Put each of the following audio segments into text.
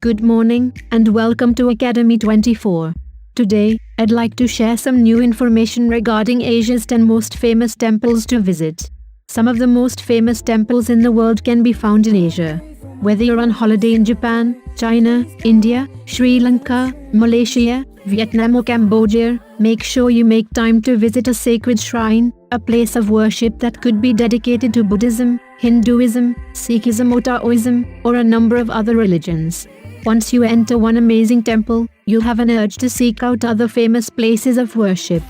Good morning, and welcome to Academy 24. Today, I'd like to share some new information regarding Asia's 10 most famous temples to visit. Some of the most famous temples in the world can be found in Asia. Whether you're on holiday in Japan, China, India, Sri Lanka, Malaysia, Vietnam or Cambodia, make sure you make time to visit a sacred shrine, a place of worship that could be dedicated to Buddhism, Hinduism, Sikhism or Taoism, or a number of other religions. Once you enter one amazing temple, you'll have an urge to seek out other famous places of worship.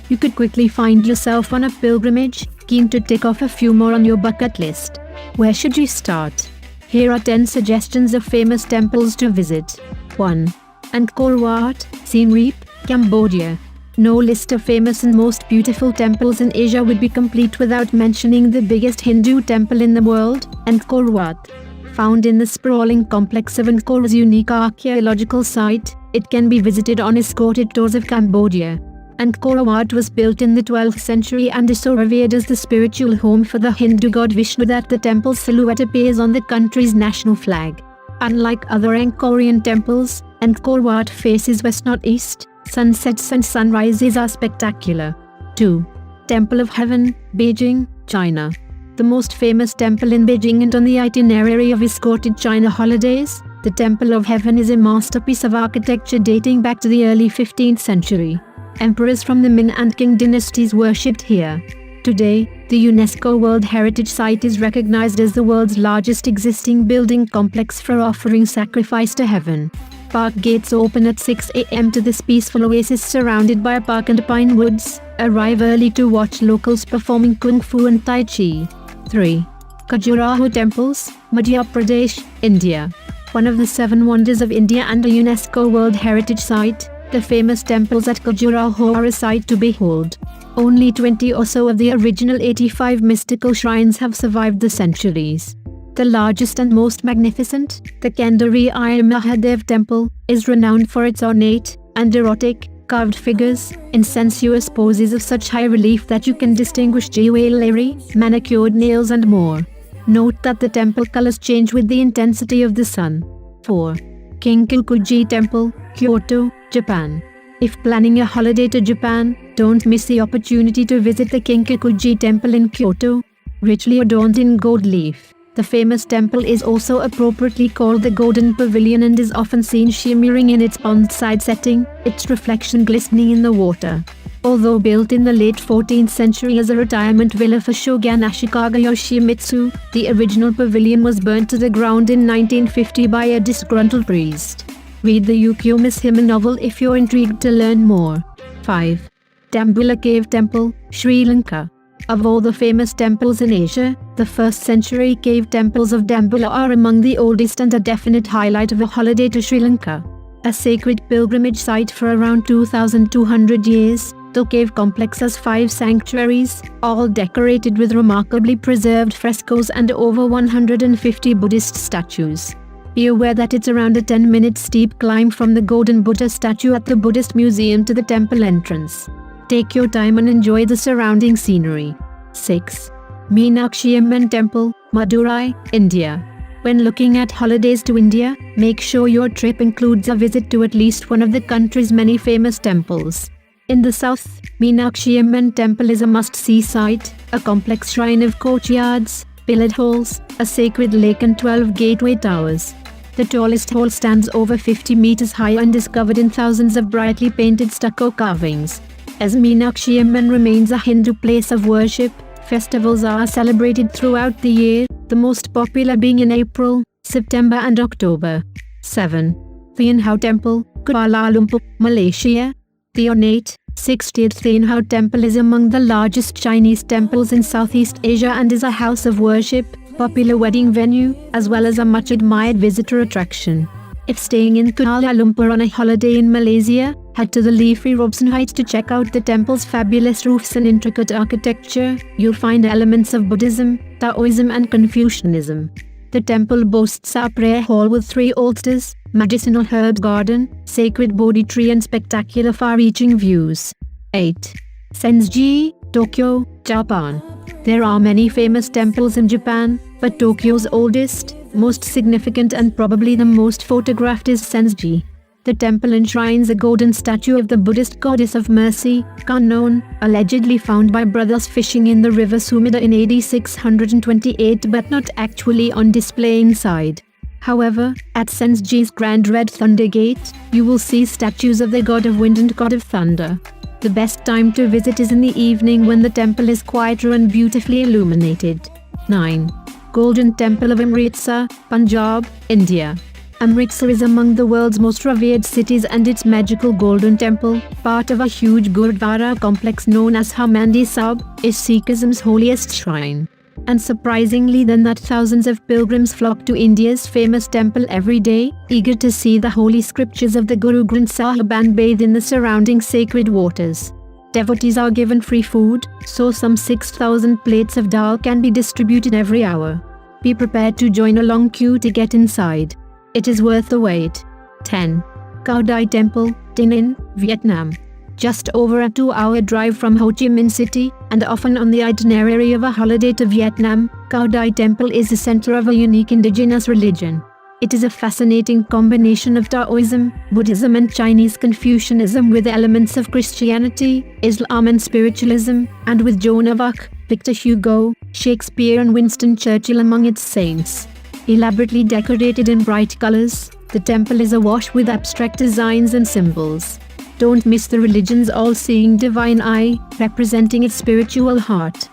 You could quickly find yourself on a pilgrimage, keen to tick off a few more on your bucket list. Where should you start? Here are 10 suggestions of famous temples to visit. 1. Angkor Wat, Siem Reap, Cambodia. No list of famous and most beautiful temples in Asia would be complete without mentioning the biggest Hindu temple in the world, Angkor Wat. Found in the sprawling complex of Angkor's unique archaeological site, it can be visited on escorted tours of Cambodia. Angkor Wat was built in the 12th century and is so revered as the spiritual home for the Hindu god Vishnu that the temple's silhouette appears on the country's national flag. Unlike other Angkorian temples, Angkor Wat faces west-northeast. Sunsets and sunrises are spectacular. 2. Temple of Heaven, Beijing, China. The most famous temple in Beijing and on the itinerary of escorted China holidays, the Temple of Heaven is a masterpiece of architecture dating back to the early 15th century. Emperors from the Min and Qing dynasties worshipped here. Today, the UNESCO World Heritage Site is recognized as the world's largest existing building complex for offering sacrifice to heaven. Park gates open at 6 a.m. to this peaceful oasis surrounded by a park and pine woods. Arrive early to watch locals performing Kung Fu and Tai Chi. 3. Kajura Temples, Madhya Pradesh, India. One of the 7 wonders of India and a UNESCO World Heritage Site, the famous temples at Kajura are a sight to behold. Only 20 or so of the original 85 mystical shrines have survived the centuries. The largest and most magnificent, the Kandari Mahadev Temple, is renowned for its ornate and erotic, carved figures, in sensuous poses of such high relief that you can distinguish jewelry, manicured nails and more. Note that the temple colors change with the intensity of the sun. 4. King Kukuji Temple, Kyoto, Japan. If planning a holiday to Japan, don't miss the opportunity to visit the King Kukuji Temple in Kyoto. Richly adorned in gold leaf, the famous temple is also appropriately called the Golden Pavilion and is often seen shimmering in its pondside setting, its reflection glistening in the water. Although built in the late 14th century as a retirement villa for Shogun Ashikaga Yoshimitsu, the original pavilion was burnt to the ground in 1950 by a disgruntled priest. Read the Yukio Mishima novel if you're intrigued to learn more. 5. Tambula Cave Temple, Sri Lanka. Of all the famous temples in Asia, the 1st century cave temples of Tambula are among the oldest and a definite highlight of a holiday to Sri Lanka. A sacred pilgrimage site for around 2,200 years, the cave complex has 5 sanctuaries, all decorated with remarkably preserved frescoes and over 150 Buddhist statues. Be aware that it's around a 10-minute steep climb from the Golden Buddha statue at the Buddhist Museum to the temple entrance. Take your time and enjoy the surrounding scenery. 6. Meenakshiman Temple, Madurai, India. When looking at holidays to India, make sure your trip includes a visit to at least one of the country's many famous temples. In the south, Meenakshiman Temple is a must-see site, a complex shrine of courtyards, pillared halls, a sacred lake and 12 gateway towers. The tallest hall stands over 50 meters high and is covered in thousands of brightly painted stucco carvings. As Meenakshiman remains a Hindu place of worship, festivals are celebrated throughout the year, the most popular being in April, September and October. 7. Thian Hau Temple, Kuala Lumpur, Malaysia. The ornate, 60th Thian Hau Temple is among the largest Chinese temples in Southeast Asia and is a house of worship, popular wedding venue, as well as a much-admired visitor attraction. If staying in Kuala Lumpur on a holiday in Malaysia, head to the leafy Robson Heights to check out the temple's fabulous roofs and intricate architecture. You'll find elements of Buddhism, Taoism and Confucianism. The temple boasts a prayer hall with 3 altars, medicinal herb garden, sacred Bodhi tree and spectacular far-reaching views. 8. Senzgi, Tokyo, Japan. There are many famous temples in Japan, But Tokyo's oldest, most significant and probably the most photographed is Senzgi. The temple enshrines a golden statue of the Buddhist goddess of mercy, Kannon, allegedly found by brothers fishing in the river Sumida in AD 628 but not actually on display inside. However, at Senzgi's Grand Red Thunder Gate, you will see statues of the god of wind and god of thunder. The best time to visit is in the evening when the temple is quieter and beautifully illuminated. 9. Golden Temple of Amritsar, Punjab, India. Amritsar is among the world's most revered cities and its magical golden temple, part of a huge Gurudwara complex known as Harmandi Sahib, is Sikhism's holiest shrine. And surprisingly than that, thousands of pilgrims flock to India's famous temple every day, eager to see the holy scriptures of the Guru Granth Sahib and bathe in the surrounding sacred waters. Devotees are given free food, so some 6,000 plates of dal can be distributed every hour. Be prepared to join a long queue to get inside. It is worth the wait. 10. Kaudai Temple, Dinin, Vietnam. Just over a 2-hour drive from Ho Chi Minh City, and often on the itinerary of a holiday to Vietnam, Kaudai Temple is the center of a unique indigenous religion. It is a fascinating combination of Taoism, Buddhism and Chinese Confucianism with elements of Christianity, Islam and spiritualism, and with Joan of Arc, Victor Hugo, Shakespeare and Winston Churchill among its saints. Elaborately decorated in bright colors, the temple is awash with abstract designs and symbols. Don't miss the religion's all-seeing divine eye, representing its spiritual heart.